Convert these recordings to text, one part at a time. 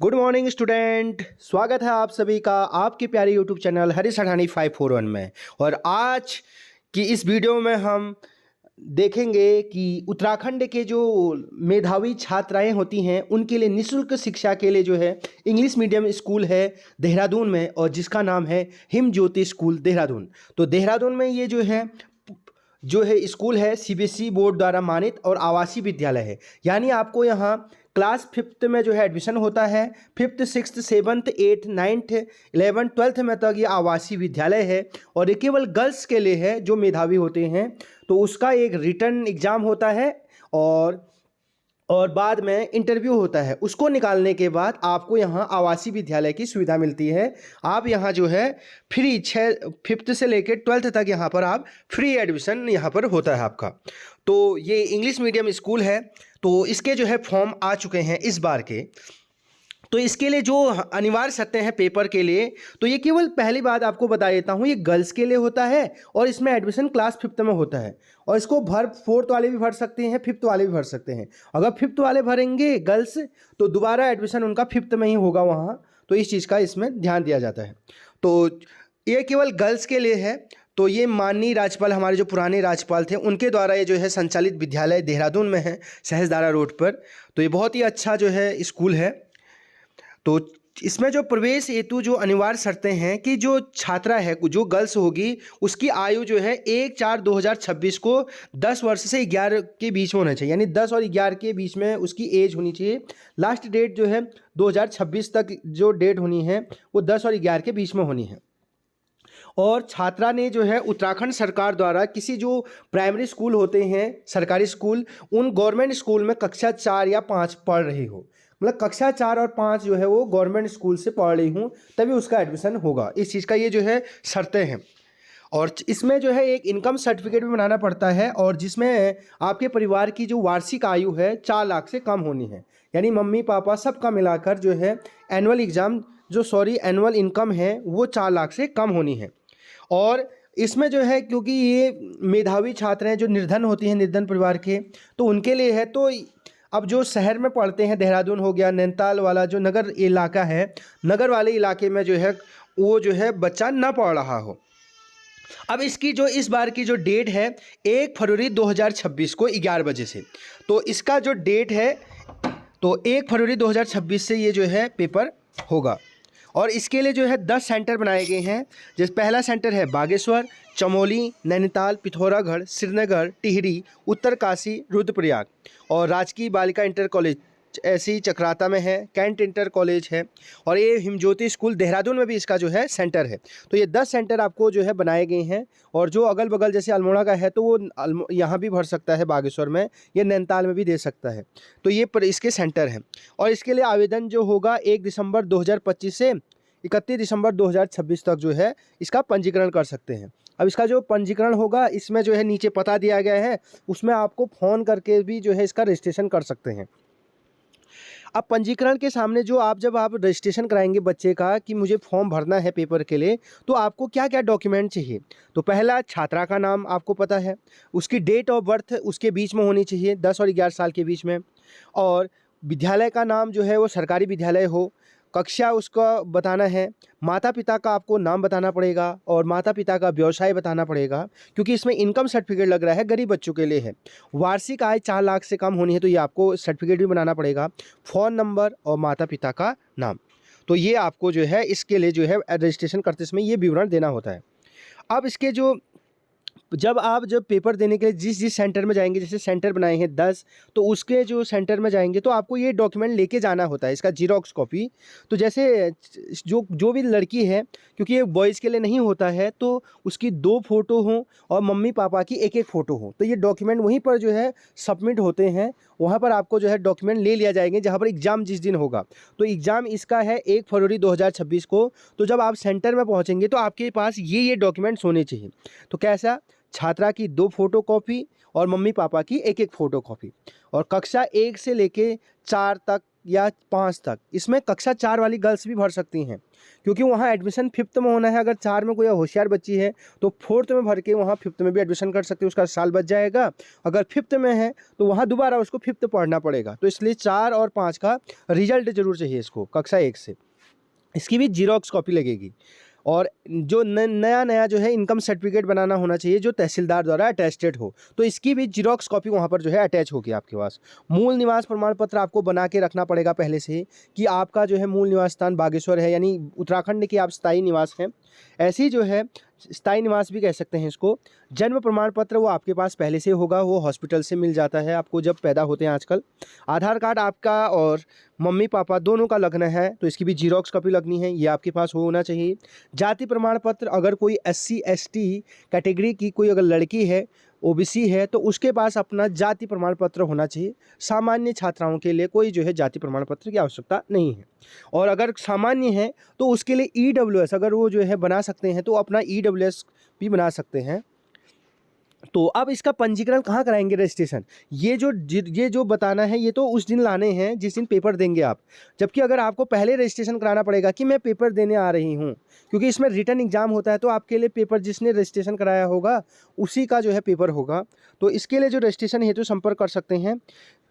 Good morning student. स्वागत है आप सभी का आपके प्यारे यूट्यूब चैनल हरीश अठानी 541 में। और आज की इस वीडियो में हम देखेंगे कि उत्तराखंड के जो मेधावी छात्राएं होती हैं उनके लिए निःशुल्क शिक्षा के लिए जो है इंग्लिश मीडियम स्कूल है देहरादून में, और जिसका नाम है हिम ज्योति स्कूल देहरादून। तो देहरादून में ये जो है स्कूल है सीबीएसई बोर्ड द्वारा मानित और आवासीय विद्यालय है। यानी आपको यहाँ क्लास फिफ्थ में जो है एडमिशन होता है। Fifth, sixth, seventh, eighth, ninth, 11th, 12th में तक ये आवासीय विद्यालय है और ये केवल गर्ल्स के लिए है जो मेधावी होते हैं। तो उसका एक रिटर्न एग्ज़ाम होता है और बाद में इंटरव्यू होता है। उसको निकालने के बाद आपको यहाँ आवासीय विद्यालय की सुविधा मिलती है। आप यहाँ जो है फ्री फिफ्थ से लेकर 12th तक यहाँ पर आप फ्री एडमिशन यहाँ पर होता है आपका। तो ये इंग्लिश मीडियम स्कूल है। तो इसके जो है फॉर्म आ चुके हैं इस बार के। तो इसके लिए जो अनिवार्य शर्तें हैं पेपर के लिए, तो ये केवल पहली बात आपको बता देता हूँ, ये गर्ल्स के लिए होता है और इसमें एडमिशन क्लास फिफ्थ में होता है। और इसको फोर्थ वाले भी भर सकते हैं, फिफ्थ वाले भी भर सकते हैं। अगर फिफ्थ वाले भरेंगे गर्ल्स तो दोबारा एडमिशन उनका फिफ्थ में ही होगा वहाँ। तो इस चीज़ का इसमें ध्यान दिया जाता है। तो ये केवल गर्ल्स के लिए है। तो ये माननीय राज्यपाल, हमारे जो पुराने राज्यपाल थे, उनके द्वारा ये जो है संचालित विद्यालय देहरादून में है, सहजदारा रोड पर। तो ये बहुत ही अच्छा जो है स्कूल है। तो इसमें जो प्रवेश हेतु जो अनिवार्य शर्तें हैं कि जो छात्रा है, जो गर्ल्स होगी, उसकी आयु जो है 1/4/2026 को 10 वर्ष से 11 के बीच में होना चाहिए। यानी 10 और 11 के बीच में उसकी एज होनी चाहिए। लास्ट डेट जो है 2026 तक जो डेट होनी है वो 10 और 11 के बीच में होनी है। और छात्रा ने जो है उत्तराखंड सरकार द्वारा किसी जो प्राइमरी स्कूल होते हैं सरकारी स्कूल, उन गवर्नमेंट स्कूल में कक्षा 4 या 5 पढ़ रही हो, मतलब कक्षा 4 और 5 जो है वो गवर्नमेंट स्कूल से पढ़ रही हूँ, तभी उसका एडमिशन होगा। इस चीज़ का ये जो है शर्तें हैं। और इसमें जो है एक इनकम सर्टिफिकेट भी बनाना पड़ता है, और जिसमें आपके परिवार की जो वार्षिक आयु है 4 लाख से कम होनी है। यानी मम्मी पापा सबका मिलाकर जो है एनुअल इनकम है वो 4 लाख से कम होनी है। और इसमें जो है क्योंकि ये मेधावी छात्र हैं जो निर्धन होती हैं, निर्धन परिवार के, तो उनके लिए है। तो अब जो शहर में पढ़ते हैं, देहरादून हो गया, नैनीताल वाला जो नगर इलाका है, नगर वाले इलाके में जो है वो जो है बच्चा ना पढ़ रहा हो। अब इसकी जो इस बार की जो डेट है 1 फरवरी 2026 को 11 बजे से। तो इसका जो डेट है तो 1 फरवरी 2026 से ये जो है पेपर होगा। और इसके लिए जो है 10 सेंटर बनाए गए हैं। जैसे पहला सेंटर है बागेश्वर, चमोली, नैनीताल, पिथौरागढ़, श्रीनगर, टिहरी, उत्तरकाशी, रुद्रप्रयाग। और राजकीय बालिका इंटर कॉलेज ऐसे ही चक्राता में है, कैंट इंटर कॉलेज है, और ये हिमज्योति स्कूल देहरादून में भी इसका जो है सेंटर है। तो ये 10 सेंटर आपको जो है बनाए गए हैं। और जो अगल बगल जैसे अल्मोड़ा का है तो वो यहाँ भी भर सकता है बागेश्वर में, ये नैनीताल में भी दे सकता है। तो ये इसके सेंटर हैं। और इसके लिए आवेदन जो होगा 1 दिसंबर 2025 से 31 दिसंबर 2026 तक जो है इसका पंजीकरण कर सकते हैं। अब इसका जो पंजीकरण होगा इसमें जो है नीचे पता दिया गया है, उसमें आपको फ़ोन करके भी जो है इसका रजिस्ट्रेशन कर सकते हैं। अब पंजीकरण के सामने जब आप रजिस्ट्रेशन कराएंगे बच्चे का कि मुझे फॉर्म भरना है पेपर के लिए, तो आपको क्या क्या डॉक्यूमेंट चाहिए। तो पहला, छात्रा का नाम आपको पता है, उसकी डेट ऑफ बर्थ उसके बीच में होनी चाहिए 10 और 11 साल के बीच में। और विद्यालय का नाम जो है वो सरकारी विद्यालय हो, कक्षा उसका बताना है, माता पिता का आपको नाम बताना पड़ेगा और माता पिता का व्यवसाय बताना पड़ेगा, क्योंकि इसमें इनकम सर्टिफिकेट लग रहा है, गरीब बच्चों के लिए है। वार्षिक आय 4 लाख से कम होनी है, तो ये आपको सर्टिफिकेट भी बनाना पड़ेगा। फ़ोन नंबर और माता पिता का नाम, तो ये आपको जो है इसके लिए जो है रजिस्ट्रेशन करते समय ये विवरण देना होता है। अब इसके जब पेपर देने के लिए जिस सेंटर में जाएंगे, जैसे सेंटर बनाए हैं 10, तो उसके जो सेंटर में जाएंगे तो आपको ये डॉक्यूमेंट लेके जाना होता है, इसका जीरोक्स कॉपी। तो जैसे जो भी लड़की है, क्योंकि ये बॉयज़ के लिए नहीं होता है, तो उसकी 2 फ़ोटो हों और मम्मी पापा की 1-1 फ़ोटो हो, तो ये डॉक्यूमेंट वहीं पर जो है सबमिट होते हैं। वहाँ पर आपको जो है डॉक्यूमेंट ले लिया जाएंगे जहाँ पर एग्ज़ाम जिस दिन होगा। तो एग्ज़ाम इसका है 1 फरवरी 2026 को। तो जब आप सेंटर में पहुँचेंगे तो आपके पास ये डॉक्यूमेंट्स होने चाहिए। तो कैसा, छात्रा की 2 फ़ोटोकॉपी और मम्मी पापा की 1-1 फ़ोटोकॉपी, और कक्षा 1 से लेके 4 तक या 5 तक। इसमें कक्षा 4 वाली गर्ल्स भी भर सकती हैं, क्योंकि वहाँ एडमिशन 5th में होना है। अगर 4 में कोई होशियार बच्ची है तो 4th में भर के वहाँ 5th में भी एडमिशन कर सकती है, उसका साल बच जाएगा। अगर 5th में है तो वहाँ दोबारा उसको 5th पढ़ना पड़ेगा। तो इसलिए 4 और 5 का रिजल्ट जरूर चाहिए इसको, कक्षा 1 से। इसकी भी जीरोक्स कॉपी लगेगी। और जो नया नया जो है इनकम सर्टिफिकेट बनाना होना चाहिए, जो तहसीलदार द्वारा अटेस्टेड हो, तो इसकी भी जीरोक्स कॉपी वहाँ पर जो है अटैच होगी आपके पास। मूल निवास प्रमाण पत्र आपको बना के रखना पड़ेगा पहले से ही, कि आपका जो है मूल निवास स्थान बागेश्वर है, यानी उत्तराखंड के आप स्थायी निवास हैं। ऐसे ही जो है स्थायी निवास भी कह सकते हैं इसको। जन्म प्रमाण पत्र वो आपके पास पहले से होगा, वो हॉस्पिटल से मिल जाता है आपको जब पैदा होते हैं आजकल। आधार कार्ड आपका और मम्मी पापा दोनों का लगना है, तो इसकी भी जीरोक्स कॉपी लगनी है, ये आपके पास होना चाहिए। जाति प्रमाण पत्र, अगर कोई SC ST कैटेगरी की कोई अगर लड़की है, OBC है, तो उसके पास अपना जाति प्रमाण पत्र होना चाहिए। सामान्य छात्राओं के लिए कोई जो है जाति प्रमाण पत्र की आवश्यकता नहीं है। और अगर सामान्य है तो उसके लिए EWS अगर वो जो है बना सकते हैं, तो अपना EWS भी बना सकते हैं। तो अब इसका पंजीकरण कहाँ कराएंगे, रजिस्ट्रेशन? ये जो बताना है, ये तो उस दिन लाने हैं जिस दिन पेपर देंगे आप। जबकि अगर आपको पहले रजिस्ट्रेशन कराना पड़ेगा कि मैं पेपर देने आ रही हूँ, क्योंकि इसमें रिटन एग्जाम होता है, तो आपके लिए पेपर जिसने रजिस्ट्रेशन कराया होगा उसी का जो है पेपर होगा। तो इसके लिए जो रजिस्ट्रेशन हेतु संपर्क कर सकते हैं।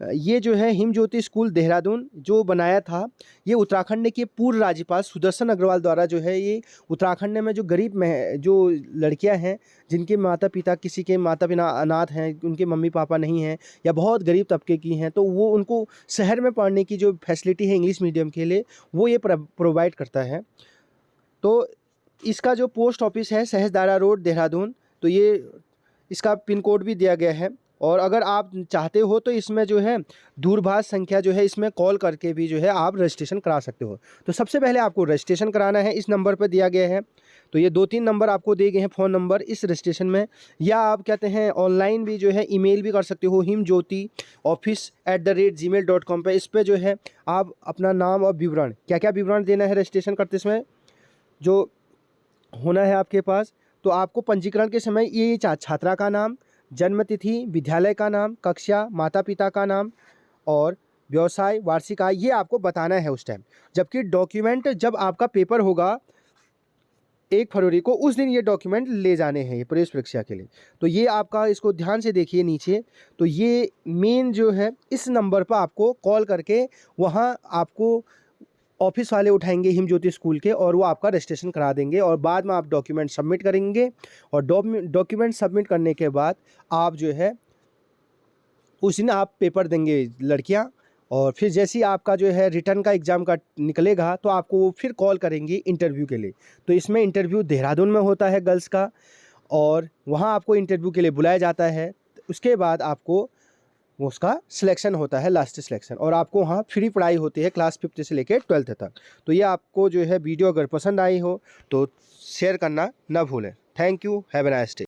ये जो है हिम ज्योति स्कूल देहरादून जो बनाया था, ये उत्तराखंड के पूर्व राज्यपाल सुदर्शन अग्रवाल द्वारा जो है, ये उत्तराखंड में जो गरीब में जो लड़कियां हैं, जिनके माता पिता किसी के माता पिता अनाथ हैं, उनके मम्मी पापा नहीं हैं, या बहुत गरीब तबके की हैं, तो वो उनको शहर में पढ़ने की जो फैसिलिटी है इंग्लिश मीडियम के लिए, वो ये प्रोवाइड करता है। तो इसका जो पोस्ट ऑफिस है सहजदारा रोड देहरादून, तो ये इसका पिन कोड भी दिया गया है। और अगर आप चाहते हो तो इसमें जो है दूरभाष संख्या जो है, इसमें कॉल करके भी जो है आप रजिस्ट्रेशन करा सकते हो। तो सबसे पहले आपको रजिस्ट्रेशन कराना है, इस नंबर पर दिया गया है। तो ये 2-3 नंबर आपको दिए गए हैं फ़ोन नंबर इस रजिस्ट्रेशन में, या आप कहते हैं ऑनलाइन भी जो है ईमेल भी कर सकते हो, himjyoti@gmail.com पे। इस पर जो है आप अपना नाम और विवरण, क्या क्या विवरण देना है रजिस्ट्रेशन करते समय जो होना है आपके पास। तो आपको पंजीकरण के समय ये छात्रा का नाम, जन्म तिथि, विद्यालय का नाम, कक्षा, माता पिता का नाम और व्यवसाय, वार्षिक आय, ये आपको बताना है उस टाइम। जबकि डॉक्यूमेंट जब आपका पेपर होगा 1 फरवरी को, उस दिन ये डॉक्यूमेंट ले जाने हैं ये प्रवेश परीक्षा के लिए। तो ये आपका, इसको ध्यान से देखिए नीचे। तो ये मेन जो है इस नंबर पर आपको कॉल करके वहाँ आपको ऑफिस वाले उठाएंगे हिम ज्योति स्कूल के, और वो आपका रजिस्ट्रेशन करा देंगे। और बाद में आप डॉक्यूमेंट सबमिट करेंगे, और डॉक्यूमेंट सबमिट करने के बाद आप जो है उस दिन आप पेपर देंगे लड़कियां। और फिर जैसे ही आपका जो है रिटर्न का एग्ज़ाम का निकलेगा, तो आपको वो फिर कॉल करेंगे इंटरव्यू के लिए। तो इसमें इंटरव्यू देहरादून में होता है गर्ल्स का, और वहाँ आपको इंटरव्यू के लिए बुलाया जाता है। उसके बाद आपको उसका सिलेक्शन होता है, लास्ट सिलेक्शन, और आपको वहाँ फ्री पढ़ाई होती है क्लास 5th से लेकर 12th तक। तो ये आपको जो है वीडियो अगर पसंद आई हो तो शेयर करना ना भूलें। Thank you, have a nice day.